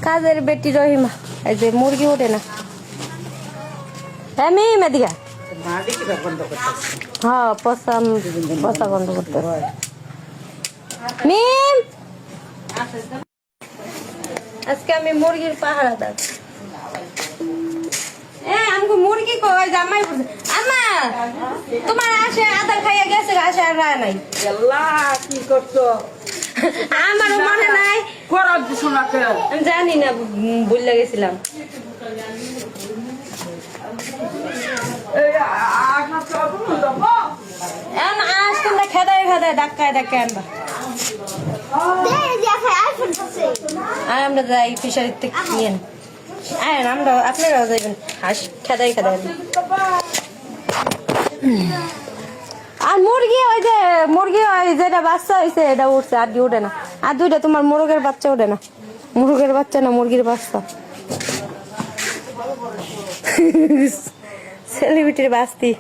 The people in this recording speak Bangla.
কাজের বেটি রহিমা এই যে মুরগি ওঠে না হ্যাঁ মিম এদিকে হ্যাঁ পচা পচা বন্ধ করতে মিম আজকে আমি মুরগির পাহারা দেব আমাকে মুরগি কই জামাই বলছে আম্মা তোমার আসে আদা খাইয়া গেছে আসে আর রায় নাই কি করছো আমার মনে নাই খরচ দিছো না কে আমি জানি না ভুলে গেছিলাম এই আনা চলো না আজ তোমরা খেদায় খেদায় ডাক্কায় ডাক্কায় আনবা আর আমরা যাই ফিশারির থেকে নিয়ে আয় আমরা আপনারাও যাইবেন হাঁস খেদাই খেদাই আর মুরগি ওই যেটা বাচ্চা হয়েছে এটা উঠছে আর কি উঠে না আর দুইটা তোমার মোরগের বাচ্চা উঠে না মুরগের বাচ্চা না মুরগির বাচ্চা সেলিব্রিটির বাস্তি